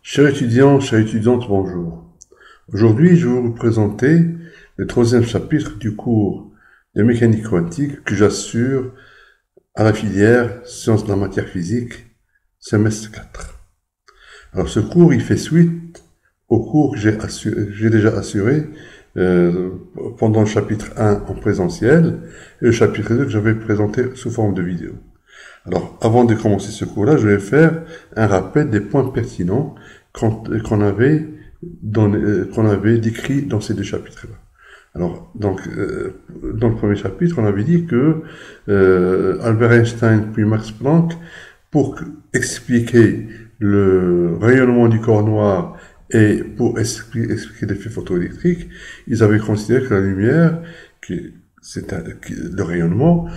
Chers étudiantes, bonjour. Aujourd'hui, je vais vous présenter le troisième chapitre du cours de mécanique quantique que j'assure à la filière Sciences de la matière physique, semestre 4. Alors, ce cours, il fait suite au cours que j'ai déjà assuré pendant le chapitre 1 en présentiel et le chapitre 2 que j'avais présenté sous forme de vidéo. Alors, avant de commencer ce cours-là, je vais faire un rappel des points pertinents qu'on avait décrits dans ces deux chapitres-là. Alors, donc, dans le premier chapitre, on avait dit que Albert Einstein puis Max Planck, pour expliquer le rayonnement du corps noir et pour expliquer l'effet photoélectrique, ils avaient considéré que la lumière, le rayonnement,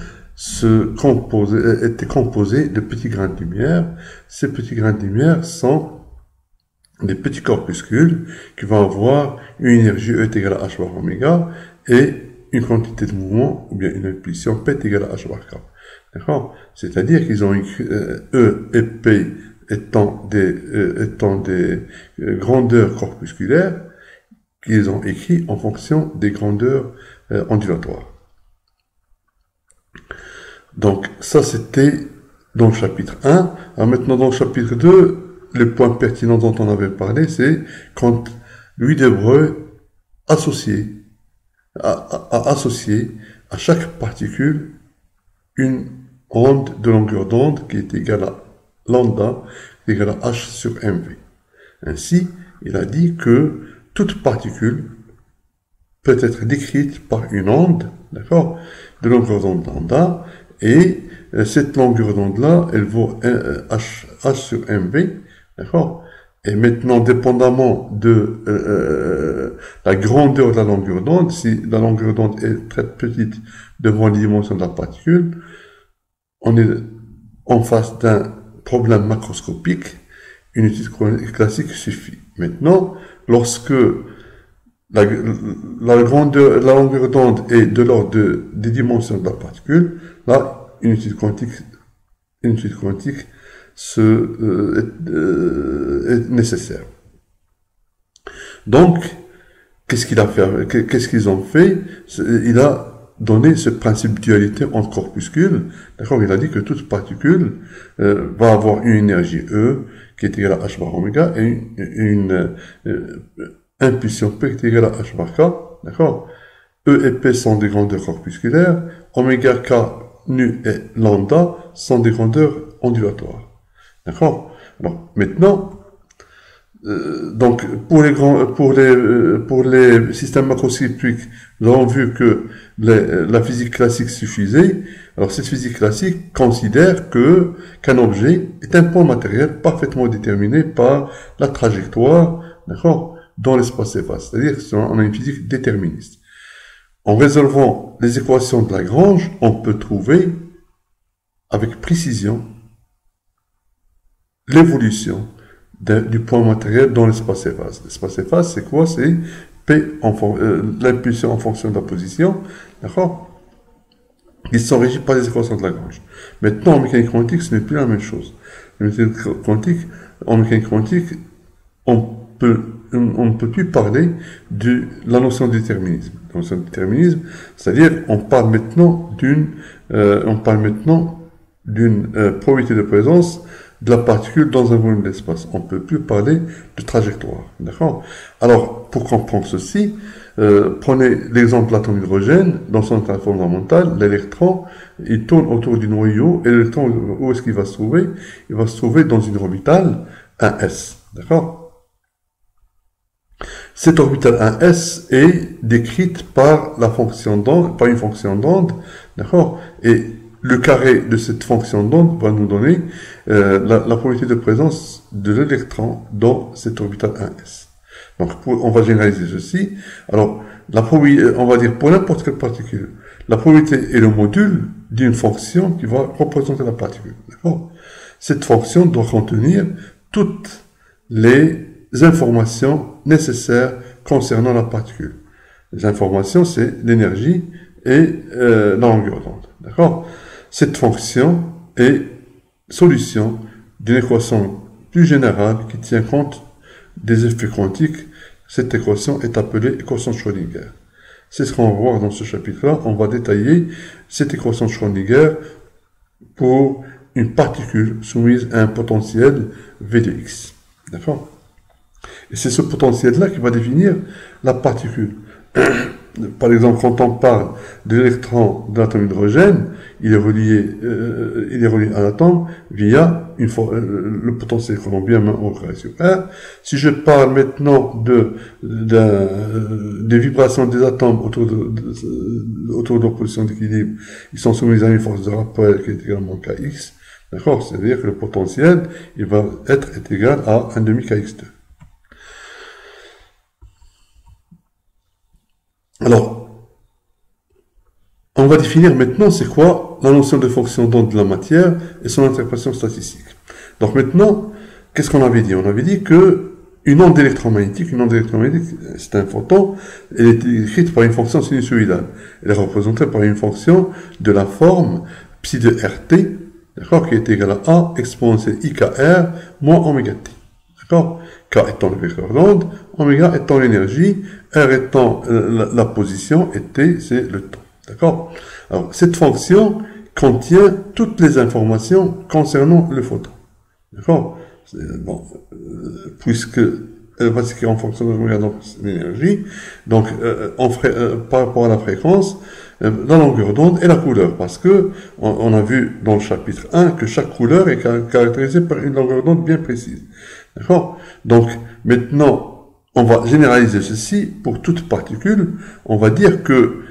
était composé de petits grains de lumière. Ces petits grains de lumière sont des petits corpuscules qui vont avoir une énergie E est égale à H bar oméga et une quantité de mouvement ou bien une impulsion P est égale à H bar K. D'accord? C'est-à-dire qu'ils ont E et P étant des grandeurs corpusculaires qu'ils ont écrit en fonction des grandeurs ondulatoires. Donc, ça, c'était dans le chapitre 1. Alors maintenant, dans le chapitre 2, le point pertinent dont on avait parlé, c'est quand Louis de Broglie a associé à chaque particule une onde de longueur d'onde qui est égale à lambda, égale à H sur mv. Ainsi, il a dit que toute particule peut être décrite par une onde, d'accord, de longueur d'onde lambda, et cette longueur d'onde-là, elle vaut H sur mv, d'accord? Et maintenant, dépendamment de la grandeur de la longueur d'onde, si la longueur d'onde est très petite devant les dimensions de la particule, on est en face d'un problème macroscopique, une étude classique suffit. Maintenant, lorsque la longueur d'onde est de l'ordre des dimensions de la particule, là, une étude quantique est nécessaire. Donc, qu'est-ce qu'ils ont fait? Il a donné ce principe de dualité entre corpuscules. D'accord? Il a dit que toute particule va avoir une énergie E qui est égale à H bar oméga et une impulsion P qui est égale à H bar K. D'accord? E et P sont des grandeurs corpusculaires. Oméga K, nu et lambda sont des grandeurs ondulatoires. D'accord? Alors, maintenant, donc, pour les systèmes macroscopiques, nous avons vu que la physique classique suffisait. Alors, cette physique classique considère qu'un objet est un point matériel parfaitement déterminé par la trajectoire, d'accord, dans l'espace-espace. C'est-à-dire qu'on a une physique déterministe. En résolvant les équations de Lagrange, on peut trouver avec précision l'évolution du point matériel dans l'espace-espace. L'espace-espace, c'est quoi? C'est l'impulsion en fonction de la position, d'accord? Ils sont régis par les équations de Lagrange. Maintenant, en mécanique quantique, ce n'est plus la même chose. En mécanique quantique, on ne peut plus parler de la notion de déterminisme. La notion de déterminisme, c'est-à-dire, on parle maintenant d'une probabilité de présence de la particule dans un volume d'espace. On ne peut plus parler de trajectoire. D'accord? Alors, pour comprendre ceci, prenez l'exemple de l'atome hydrogène. Dans son état fondamental, l'électron, il tourne autour du noyau, et l'électron, où est-ce qu'il va se trouver? Il va se trouver dans une orbitale 1s. D'accord? Cette orbitale 1s est décrite par une fonction d'onde, d'accord? Et le carré de cette fonction d'onde va nous donner la probabilité de présence de l'électron dans cette orbitale 1s. Donc, on va généraliser ceci. Alors, on va dire pour n'importe quelle particule, la probabilité est le module d'une fonction qui va représenter la particule. D'accord? Cette fonction doit contenir toutes les informations nécessaires concernant la particule. Les informations, c'est l'énergie et la longueur d'onde. D'accord? Cette fonction est solution d'une équation plus générale qui tient compte des effets quantiques, cette équation est appelée équation de Schrödinger. C'est ce qu'on va voir dans ce chapitre-là. On va détailler cette équation de Schrödinger pour une particule soumise à un potentiel V de x. D'accord? Et c'est ce potentiel-là qui va définir la particule. Par exemple, quand on parle de l'électron de l'atome d'hydrogène, il est relié à l'atome via le potentiel colombien au carré sur R. Si je parle maintenant des vibrations des atomes autour de leur position d'équilibre, ils sont soumis à une force de rappel qui est également Kx. D'accord? C'est-à-dire que le potentiel, il va être égal à 1 demi Kx2. Alors, on va définir maintenant c'est quoi la notion de fonction d'onde de la matière et son interprétation statistique. Donc maintenant, qu'est-ce qu'on avait dit? On avait dit que une onde électromagnétique, c'est un photon, elle est écrite par une fonction sinusoïdale. Elle est représentée par une fonction de la forme psi de RT, d'accord, qui est égale à A exponentielle IKR moins oméga T. D'accord? K étant le vecteur d'onde, oméga étant l'énergie, R étant la position, et T, c'est le temps. D'accord? Alors, cette fonction contient toutes les informations concernant le photon. D'accord? Bon, puisque elle va s'écrire en fonction de l'oméga, donc l'énergie, donc par rapport à la fréquence, la longueur d'onde et la couleur, parce que on a vu dans le chapitre 1 que chaque couleur est caractérisée par une longueur d'onde bien précise. D'accord? Donc, maintenant, on va généraliser ceci pour toute particule. On va dire que,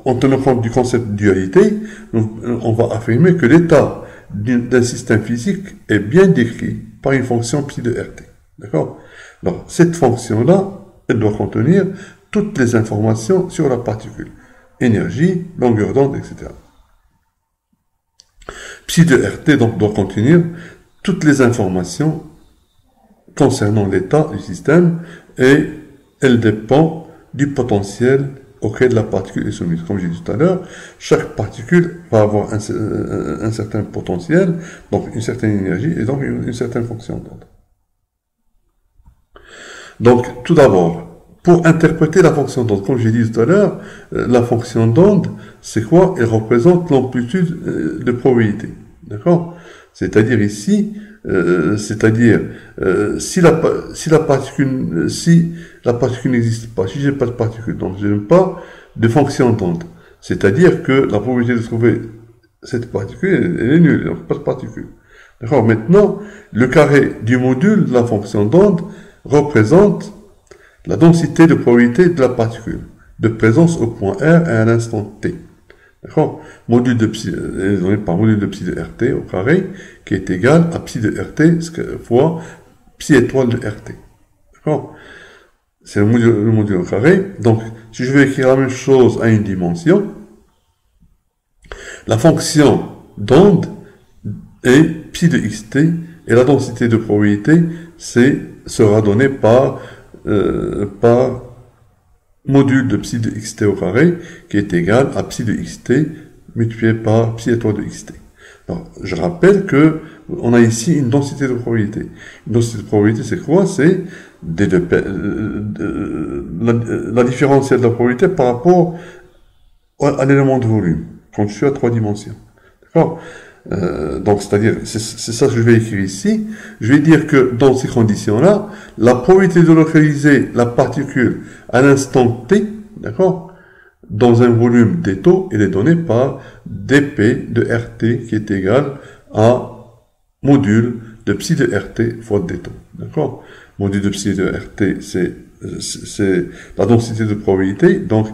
en tenant compte du concept de dualité, on va affirmer que l'état d'un système physique est bien décrit par une fonction psi de RT. D'accord? Donc, cette fonction-là, elle doit contenir toutes les informations sur la particule. Énergie, longueur d'onde, etc. Psi de RT, donc, doit contenir toutes les informations concernant l'état du système et elle dépend du potentiel auquel la particule est soumise. Comme j'ai dit tout à l'heure, chaque particule va avoir un certain potentiel, donc une certaine énergie et donc une certaine fonction d'onde. Donc, tout d'abord, pour interpréter la fonction d'onde, comme j'ai dit tout à l'heure, la fonction d'onde, c'est quoi? Elle représente l'amplitude de probabilité. D'accord? C'est-à-dire ici, si la particule n'existe pas, si j'ai pas de particule, donc je n'ai pas de fonction d'onde. C'est-à-dire que la probabilité de trouver cette particule, elle est nulle, donc pas de particule. D'accord? Maintenant, le carré du module de la fonction d'onde représente la densité de probabilité de la particule, de présence au point R et à l'instant T. D'accord? Module de psi, donné par module de psi de RT au carré, qui est égal à psi de RT fois psi étoile de RT. D'accord? C'est le module au carré. Donc, si je vais écrire la même chose à une dimension, la fonction d'onde est psi de xt, et la densité de probabilité, sera donnée par module de psi de xt au carré, qui est égal à psi de xt multiplié par psi étoile de xt. Alors, je rappelle que on a ici une densité de probabilité. Une densité de probabilité, c'est quoi? C'est la différentielle de la probabilité par rapport à l'élément de volume, quand je suis à 3 dimensions. D'accord? Donc, c'est-à-dire, c'est ça que je vais écrire ici. Je vais dire que dans ces conditions-là, la probabilité de localiser la particule à l'instant t, d'accord, dans un volume d taux, elle est donnée par dp de rt qui est égal à module de psi de rt fois d taux. D'accord? Module de psi de rt, c'est la densité de probabilité. Donc,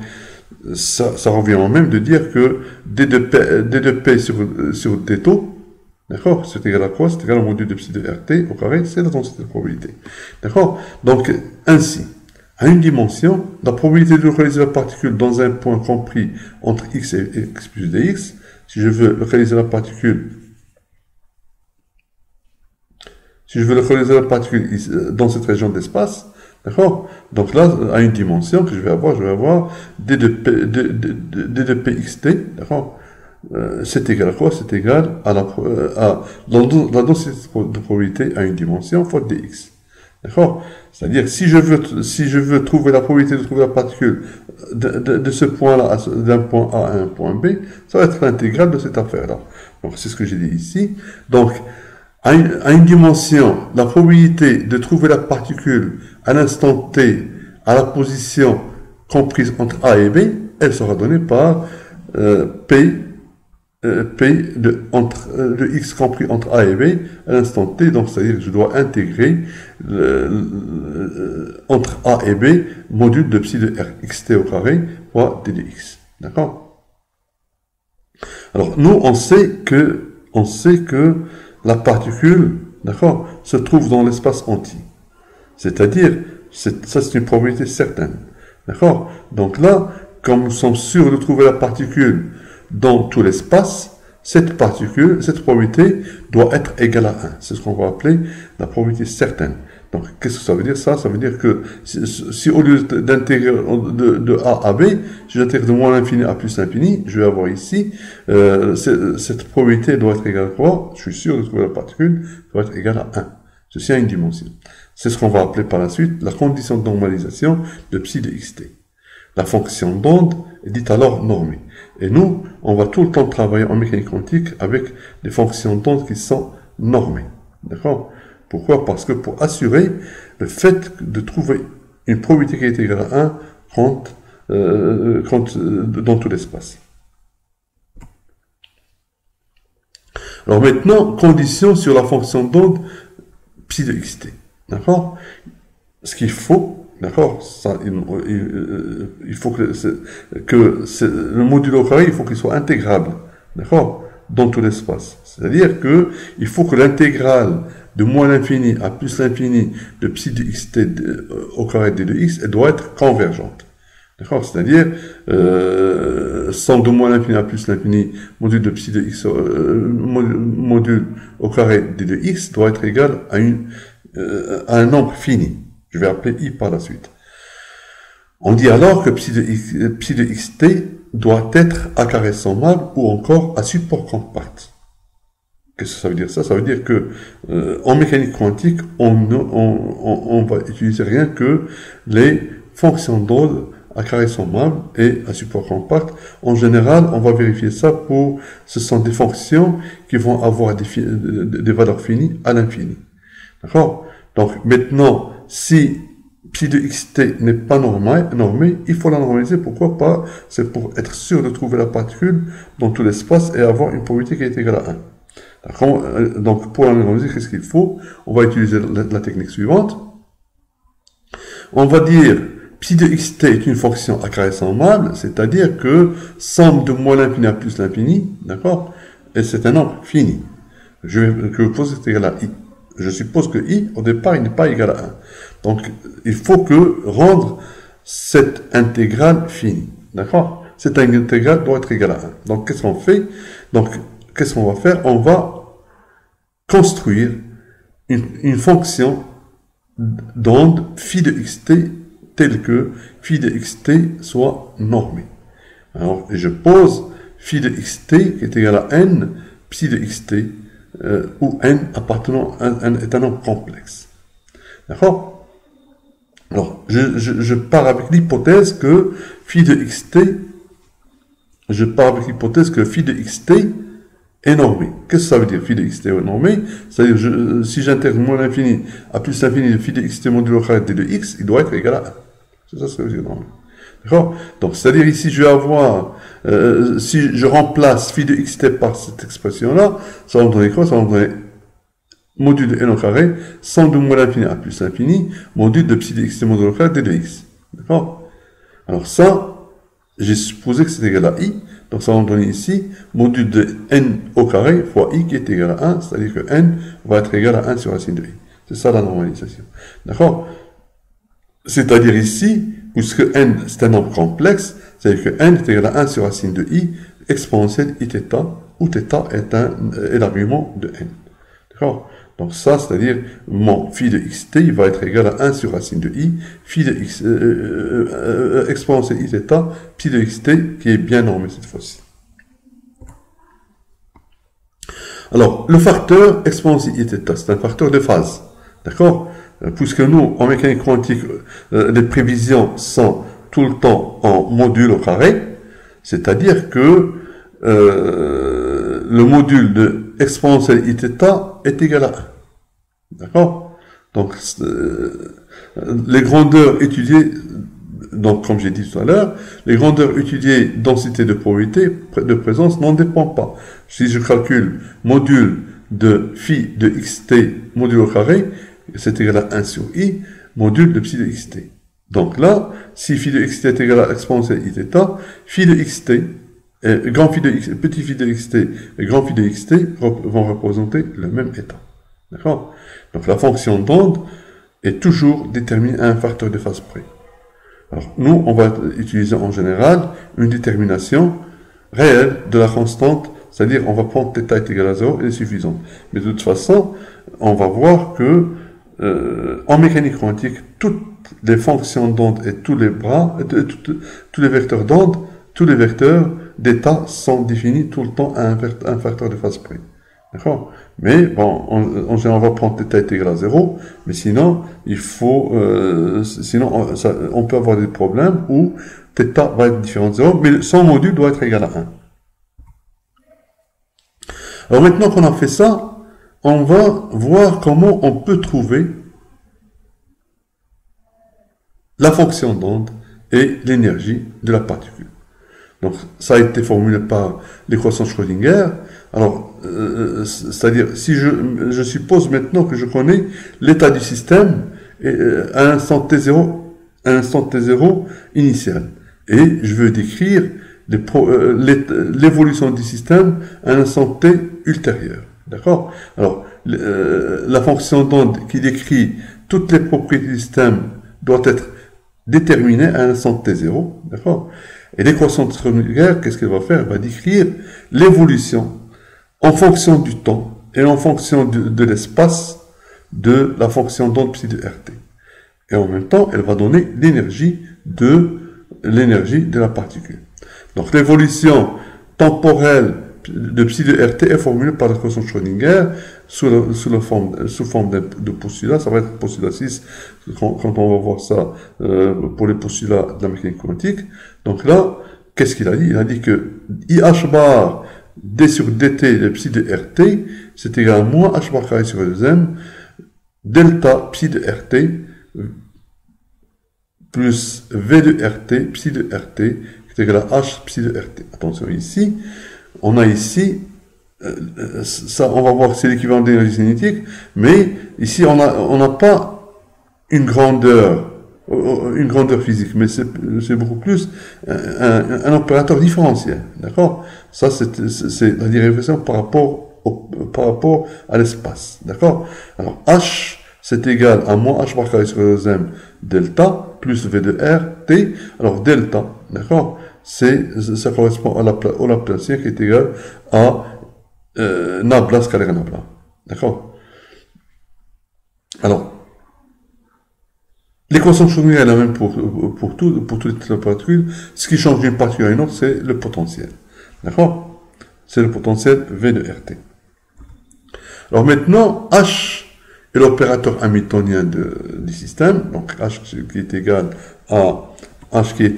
ça revient en même de dire que d de p sur d taux, d'accord, c'est égal à quoi? C'est égal au module de psi de rt au carré, c'est la densité de probabilité. D'accord? Donc, ainsi, à une dimension, la probabilité de localiser la particule dans un point compris entre x et x plus dx, si je veux localiser la particule dans cette région d'espace, d'accord? Donc là, à une dimension que je vais avoir d de pxt, d'accord? C'est égal à quoi? C'est égal à la densité de probabilité à une dimension fois dx. D'accord? C'est-à-dire, si je veux trouver la probabilité de trouver la particule de ce point-là, d'un point A à un point B, ça va être l'intégrale de cette affaire-là. Donc, c'est ce que j'ai dit ici. Donc, à une dimension, la probabilité de trouver la particule à l'instant T, à la position comprise entre A et B, elle sera donnée par P de x compris entre A et B à l'instant T, donc c'est-à-dire que je dois intégrer entre A et B module de psi de R, xt au carré fois d de x. D'accord? Alors, nous, on sait que la particule, d'accord, se trouve dans l'espace entier. C'est-à-dire, ça c'est une probabilité certaine. D'accord? Donc là, comme nous sommes sûrs de trouver la particule dans tout l'espace, cette probabilité doit être égale à 1. C'est ce qu'on va appeler la probabilité certaine. Donc, qu'est-ce que ça veut dire ça? Ça veut dire que si au lieu d'intégrer de A à B, si j'intègre de moins l'infini à plus l'infini, je vais avoir ici, cette probabilité doit être égale à quoi? Je suis sûr de trouver la particule doit être égale à 1. Ceci a une dimension. C'est ce qu'on va appeler par la suite la condition de normalisation de psi de xt. La fonction d'onde est dite alors normée. Et nous, on va tout le temps travailler en mécanique quantique avec des fonctions d'onde qui sont normées. D'accord? Pourquoi? Parce que pour assurer le fait de trouver une probabilité qui est égale à 1 dans tout l'espace. Alors maintenant, condition sur la fonction d'onde psi de xt. D'accord? Ce qu'il faut, d'accord, il faut que le module au carré, il faut qu'il soit intégrable, d'accord, dans tout l'espace. C'est-à-dire que il faut que l'intégrale de moins l'infini à plus l'infini de psi de xt au carré d de x, elle doit être convergente. D'accord? C'est-à-dire, sans de moins l'infini à plus l'infini, module de psi de x, module au carré d de x doit être égal à un nombre fini. Je vais appeler i par la suite. On dit alors que psi de xt doit être à carré sommable ou encore à support compact. Qu'est-ce que ça veut dire ça? Ça veut dire que en mécanique quantique, on va utiliser rien que les fonctions d'onde à carré sommable et à support compact. En général, on va vérifier ça ce sont des fonctions qui vont avoir des valeurs finies à l'infini. D'accord? Donc maintenant, si psi de xt n'est pas normé, il faut la normaliser. Pourquoi pas? C'est pour être sûr de trouver la particule dans tout l'espace et avoir une probabilité qui est égale à 1. Donc, pour la normaliser, qu'est-ce qu'il faut? On va utiliser la technique suivante. On va dire psi de xt est une fonction à carré sommable, c'est-à-dire que somme de moins l'infini à plus l'infini, d'accord? Et c'est un nombre fini. Je pose c'est égal à i. Je suppose que i, au départ, il n'est pas égal à 1. Donc, il faut rendre cette intégrale finie. D'accord? Cette intégrale doit être égale à 1. Donc, qu'est-ce qu'on fait? Donc, qu'est-ce qu'on va faire? On va construire une fonction d'onde phi de xt telle que phi de xt soit normée. Alors, je pose phi de xt qui est égal à n, psi de xt, où n appartenant à est un nombre complexe. D'accord? Alors, je pars avec l'hypothèse que phi de xt est normé. Qu'est-ce que ça veut dire, phi de xt est normé? C'est-à-dire, si j'intègre moins l'infini à plus l'infini de phi de xt modulo carré d de x, il doit être égal à 1. C'est ça ce que veut dire normé. D'accord? Donc, c'est-à-dire ici, je vais avoir, si je remplace phi de xt par cette expression-là, ça va me donner quoi? Ça va me donner module de n au carré, sans de moins l'infini à plus l'infini, module de psi de xt modulo carré d de x. D'accord? Alors ça, j'ai supposé que c'est égal à i, donc ça va me donner ici module de n au carré fois i qui est égal à 1, c'est-à-dire que n va être égal à 1 sur racine de i. C'est ça la normalisation. D'accord? C'est-à-dire ici, puisque n c'est un nombre complexe, c'est-à-dire que n est égal à 1 sur racine de i exponentielle i θ, où θ est l'argument de n. D'accord? Donc ça, c'est-à-dire mon phi de xt, il va être égal à 1 sur racine de i, phi de x, exponentielle i θ, phi de xt, qui est bien normé cette fois-ci. Alors, le facteur exponentielle i θ, c'est un facteur de phase. D'accord? puisque nous, en mécanique quantique, les prévisions sont tout le temps en module au carré, c'est-à-dire que le module de exponentielle iθ est égal à 1. D'accord? Donc, les grandeurs étudiées, donc comme j'ai dit tout à l'heure, les grandeurs étudiées densité de probabilité de présence n'en dépendent pas. Si je calcule module de phi de xt module au carré, c'est égal à 1 sur i, module de psi de xt. Donc là, si phi de xt est égal à exponentielle iθ, phi de xt, et grand phi de xt, petit phi de xt et grand phi de xt vont représenter le même état. D'accord? Donc la fonction d'onde est toujours déterminée à un facteur de phase près. Alors nous, on va utiliser en général une détermination réelle de la constante, c'est-à-dire on va prendre θ est égal à 0 et est suffisante. Mais de toute façon, on va voir que en mécanique quantique, toutes les fonctions d'onde et tous les bras, tous les vecteurs d'onde, tous les vecteurs d'état sont définis tout le temps à un facteur de phase près. D'accord? Mais bon, en général, on va prendre θ est égal à 0, mais sinon, il faut, sinon, on peut avoir des problèmes où θ va être différent de 0, mais son module doit être égal à 1. Alors maintenant qu'on a fait ça, on va voir comment on peut trouver la fonction d'onde et l'énergie de la particule. Donc, ça a été formulé par l'équation de Schrödinger. Alors, c'est-à-dire, si je suppose maintenant que je connais l'état du système à un instant t0 initial, et je veux décrire l'évolution du système à un instant t ultérieur. D'accord? Alors, la fonction d'onde qui décrit toutes les propriétés du système doit être déterminée à un instant t0. D'accord? Et l'équation de Schrödinger, qu'est-ce qu'elle va faire? Elle va décrire l'évolution en fonction du temps et en fonction de l'espace de la fonction d'onde psi de rt. Et en même temps, elle va donner l'énergie de la particule. Donc l'évolution temporelle de psi de rt est formulée par l'équation de Schrödinger sous forme de postulat. Ça va être postulat 6 quand on va voir ça pour les postulats de la mécanique quantique. Donc là, qu'est-ce qu'il a dit? Il a dit que IH bar d sur dt de psi de rt, c'est égal à moins h bar carré sur 2m, delta psi de rt plus v de rt, psi de rt, qui est égal à h psi de rt. Attention ici, on a ici, ça on va voir que c'est l'équivalent de l'énergie cinétique, mais ici on n'a pas une grandeur physique, mais c'est beaucoup plus un opérateur différentiel, d'accord? Ça, c'est la dérivation par rapport à l'espace, d'accord? Alors, H, c'est égal à moins H bar carré sur 2m delta, plus V de R, T. Alors, delta, d'accord? Ça correspond au Laplacien qui est égal à nabla scalaire nabla, d'accord? Alors, l'équation de Schrödinger est la même pour toutes les particules. Ce qui change d'une particule à une autre, c'est le potentiel. D'accord? C'est le potentiel V de RT. Alors maintenant, H est l'opérateur hamiltonien du système. Donc H qui est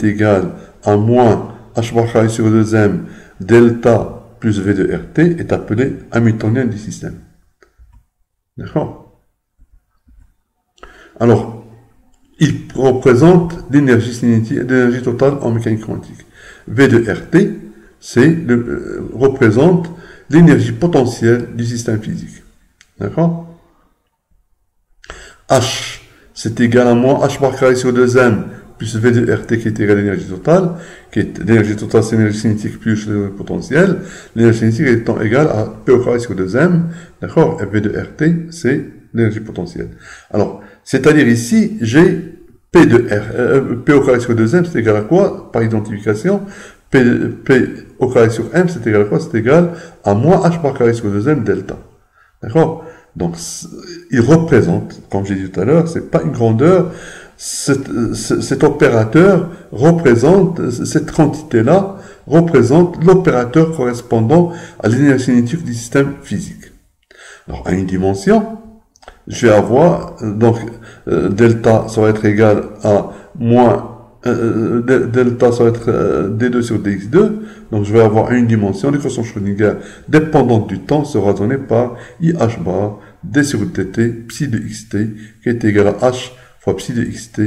égal à moins H bar carré sur 2m delta plus V de RT est appelé hamiltonien du système. D'accord? Alors, il représente l'énergie cinétique, l'énergie totale en mécanique quantique. V de RT, représente l'énergie potentielle du système physique. D'accord? H, c'est égal à moins H bar carré sur 2m plus V de RT qui est égal à l'énergie totale, l'énergie totale c'est l'énergie cinétique plus l'énergie potentielle, l'énergie cinétique étant égale à P au carré sur 2m, d'accord? Et V de RT, c'est l'énergie potentielle. Alors, c'est-à-dire ici, j'ai P au carré sur 2m, c'est égal à quoi? Par identification, P au carré sur m, c'est égal à quoi? C'est égal à moins h par carré sur 2m delta. D'accord? Donc, il représente, comme j'ai dit tout à l'heure, c'est pas une grandeur, cet opérateur représente, cette quantité-là représente l'opérateur correspondant à l'énergie cinétique du système physique. Alors, à une dimension, je vais avoir, donc, delta, ça va être égal à moins, delta, ça va être d2 sur dx2, donc je vais avoir une dimension, l'équation Schrödinger dépendante du temps sera donnée par IH bar d sur dt, psi de xt, qui est égal à h fois psi de xt,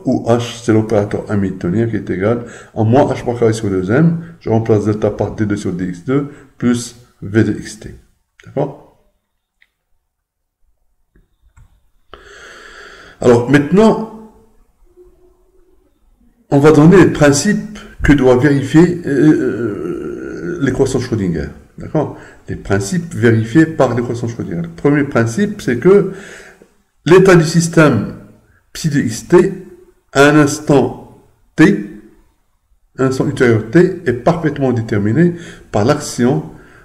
où h c'est l'opérateur hamiltonien qui est égal à moins h bar carré sur 2m, je remplace delta par d2 sur dx2, plus v de xt. D'accord? Alors maintenant, on va donner les principes que doit vérifier l'équation Schrödinger. D'accord? Les principes vérifiés par l'équation Schrödinger. Le premier principe, c'est que l'état du système psi de xt à un instant t, un instant ultérieur t, est parfaitement déterminé par l'action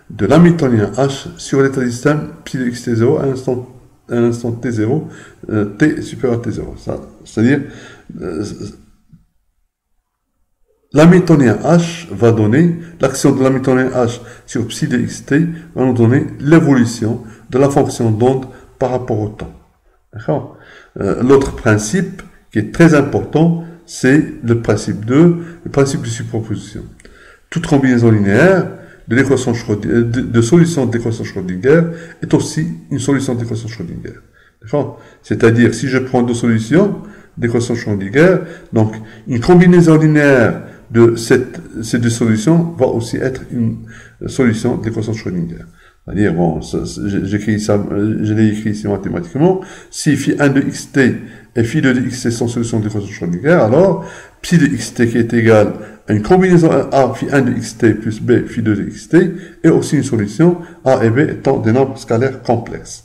de l'hamiltonien h sur l'état du système psi de xt0 à un instant t0, t est supérieur à t0. C'est-à-dire, l'hamiltonien h va donner, l'action de l'hamiltonien h sur psi de xt va nous donner l'évolution de la fonction d'onde par rapport au temps. D'accord? L'autre principe qui est très important, c'est le principe de superposition. Toute combinaison linéaire de l'équation Schrödinger, de solution de l'équation Schrödinger est aussi une solution de l'équation Schrödinger. D'accord? C'est-à-dire, si je prends deux solutions d'équation Schrödinger, donc une combinaison linéaire de ces deux solutions va aussi être une solution de l'équation Schrödinger. C'est-à-dire, bon, j'écris ça, je l'ai écrit ici mathématiquement. Si phi1 de xt et phi2 de xt sont solutions de l'équation Schrödinger, alors psi de xt qui est égal à une combinaison a phi1 de xt plus b phi2 de xt est aussi une solution, a et b étant des nombres scalaires complexes.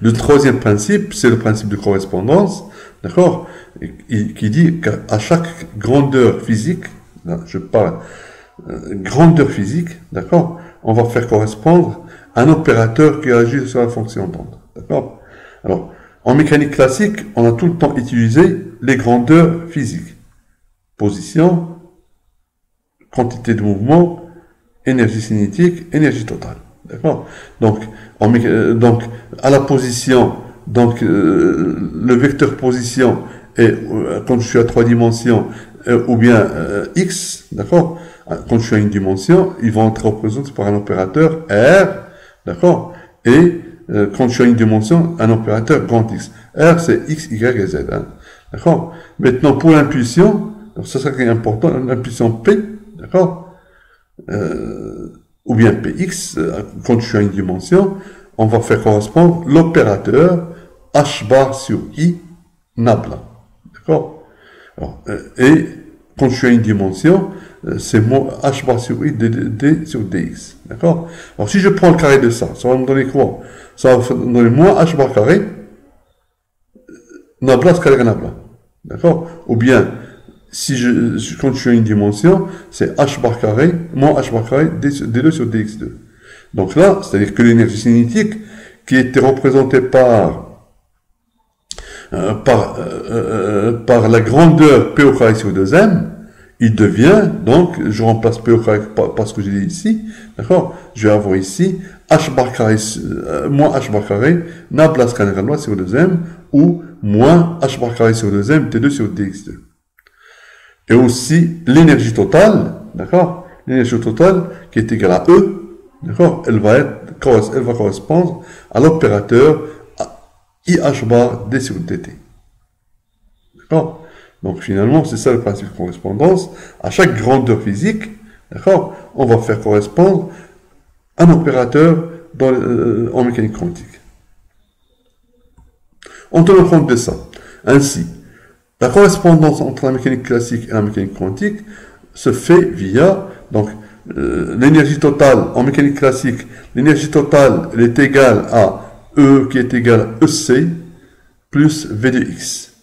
Le troisième principe, c'est le principe de correspondance, d'accord, qui dit qu'à chaque grandeur physique, là, je parle grandeur physique, d'accord, on va faire correspondre un opérateur qui agit sur la fonction d'onde, d'accord. Alors, en mécanique classique, on a tout le temps utilisé les grandeurs physiques. Position, quantité de mouvement, énergie cinétique, énergie totale. D'accord? Donc, à la position, donc, le vecteur position est, quand je suis à 3 dimensions, ou bien x, d'accord? Quand je suis à une dimension, ils vont être représentés par un opérateur R, d'accord? Et quand je suis à une dimension, un opérateur grand X. R, c'est X, Y et Z. Hein, d'accord? Maintenant, pour l'impulsion, ça c'est important, l'impulsion P, d'accord? Ou bien Px, quand je suis à une dimension, on va faire correspondre l'opérateur H bar sur I nabla. D'accord? Et quand je suis à une dimension, c'est mon H bar sur I d sur dx. D'accord? Alors si je prends le carré de ça, ça va me donner quoi? Ça va me donner moins H bar carré, nabla scalaire nabla. D'accord? Ou bien, quand je suis à une dimension, c'est H bar carré, moins H bar carré, d2 sur dx2. Donc là, c'est-à-dire que l'énergie cinétique, qui était représentée par la grandeur P au carré sur 2m, il devient, donc, je remplace P au carré par ce que j'ai dit ici, d'accord? Je vais avoir ici H bar carré, moins H bar carré, nabla scalaire nabla sur 2m, ou moins H bar carré sur 2m, t2 sur dx2. Et aussi l'énergie totale, d'accord? L'énergie totale qui est égale à E, d'accord? Elle va correspondre à l'opérateur IH bar d sur dt. D'accord? Donc finalement, c'est ça le principe de correspondance. À chaque grandeur physique, d'accord, on va faire correspondre un opérateur en mécanique quantique. On tient compte de ça. Ainsi, la correspondance entre la mécanique classique et la mécanique quantique se fait via donc l'énergie totale en mécanique classique. L'énergie totale elle est égale à E qui est égal à EC plus V de X.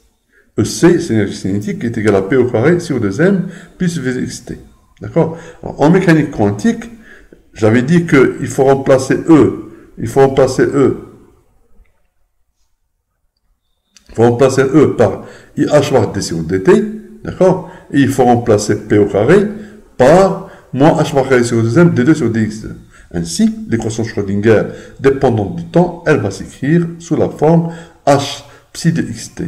EC, c'est l'énergie cinétique qui est égale à P au carré sur 2m plus V de xt. D'accord? En mécanique quantique, j'avais dit qu'il faut remplacer E. Il faut remplacer E par IH bar d sur dt. D'accord? Et il faut remplacer P au carré par moins H bar carré sur 2m d2 sur dx2. Ainsi, l'équation Schrödinger dépendante du temps, elle va s'écrire sous la forme h psi de xt,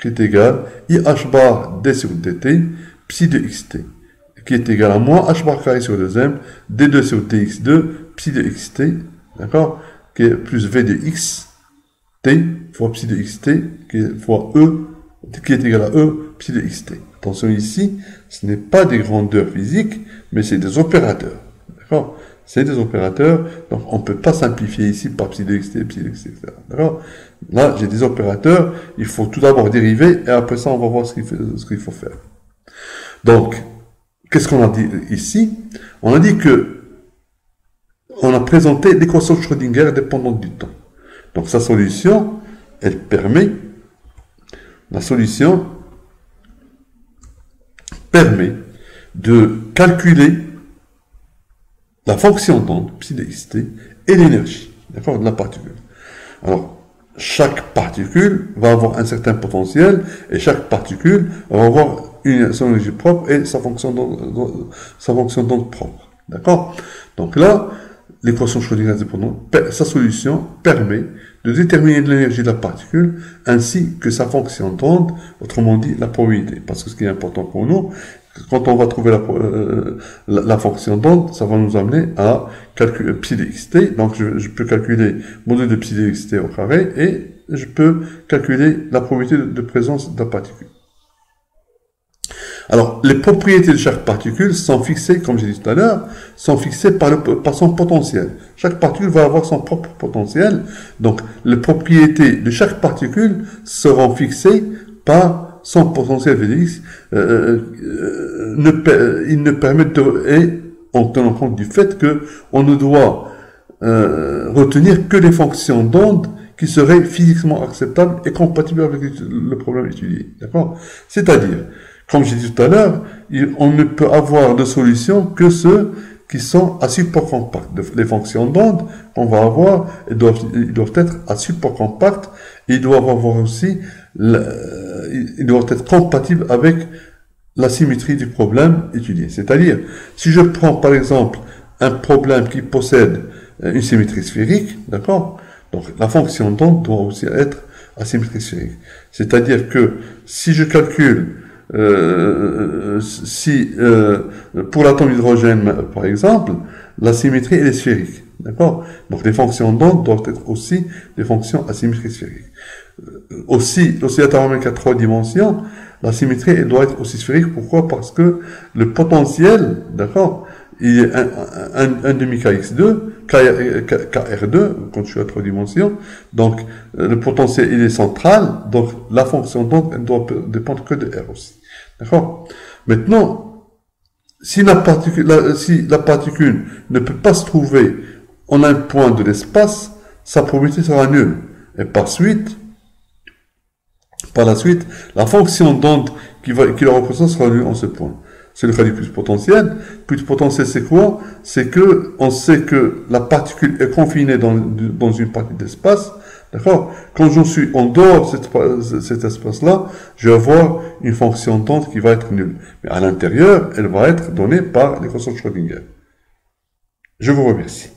qui est égal IH bar d sur dt, psi de xt, qui est égal à moins h bar carré sur 2m, d2 sur dx2, psi de xt, d'accord, qui est plus v de x, t, fois psi de xt, qui est fois e, qui est égal à e, psi de xt. Attention ici, ce n'est pas des grandeurs physiques, mais c'est des opérateurs, d'accord. C'est des opérateurs, donc on ne peut pas simplifier ici par psi de xt, psi de xt, etc. D'accord. Là, j'ai des opérateurs, il faut tout d'abord dériver, et après ça, on va voir ce qu'il faut faire. Donc, qu'est-ce qu'on a dit ici? On a dit que on a présenté l'équation de Schrödinger dépendante du temps. Donc, sa solution, elle permet, la solution permet de calculer la fonction d'onde, psi de xt, et l'énergie, d'accord, de la particule. Alors, chaque particule va avoir un certain potentiel, et chaque particule va avoir son énergie propre et sa fonction d'onde propre, d'accord. Donc là, l'équation Schrödinger dépendante, sa solution permet de déterminer l'énergie de la particule ainsi que sa fonction d'onde, autrement dit la probabilité. Parce que ce qui est important pour nous, quand on va trouver la fonction d'onde, ça va nous amener à calculer psi de xt. Donc je peux calculer module de psi de xt au carré et je peux calculer la probabilité de présence de la particule. Alors, les propriétés de chaque particule sont fixées, comme j'ai dit tout à l'heure, sont fixées par son potentiel. Chaque particule va avoir son propre potentiel. Donc, les propriétés de chaque particule seront fixées par son potentiel Vx. Ils ne permettent et en tenant compte du fait que on ne doit retenir que les fonctions d'onde qui seraient physiquement acceptables et compatibles avec le problème étudié. D'accord? C'est-à-dire, comme j'ai dit tout à l'heure, on ne peut avoir de solution que ceux qui sont à support compact. Les fonctions d'onde qu'on va avoir, ils doivent être à support compact et ils doivent avoir aussi, ils doivent être compatibles avec la symétrie du problème étudié. C'est-à-dire, si je prends par exemple un problème qui possède une symétrie sphérique, d'accord? Donc la fonction d'onde doit aussi être à symétrie sphérique. C'est-à-dire que si je calcule pour l'atome d'hydrogène, par exemple, la symétrie elle est sphérique, d'accord. Donc les fonctions d'onde doivent être aussi des fonctions à symétrie sphérique. Aussi, l'oscillateur harmonique à 3 dimensions, la symétrie elle doit être aussi sphérique. Pourquoi? Parce que le potentiel, d'accord, il est un demi kx2, kr2, quand je suis à 3 dimensions. Donc, le potentiel, il est central. Donc, la fonction d'onde, elle doit dépendre que de R aussi. D'accord? Maintenant, si la particule ne peut pas se trouver en un point de l'espace, sa probabilité sera nulle. Et par la suite, la fonction d'onde qui le représente sera nulle en ce point. C'est le cas du plus potentiel. Plus potentiel, c'est quoi? C'est que on sait que la particule est confinée dans une partie d'espace. D'accord? Quand je suis en dehors de cet espace-là, je vais avoir une fonction d'onde qui va être nulle. Mais à l'intérieur, elle va être donnée par l'équation de Schrödinger. Je vous remercie.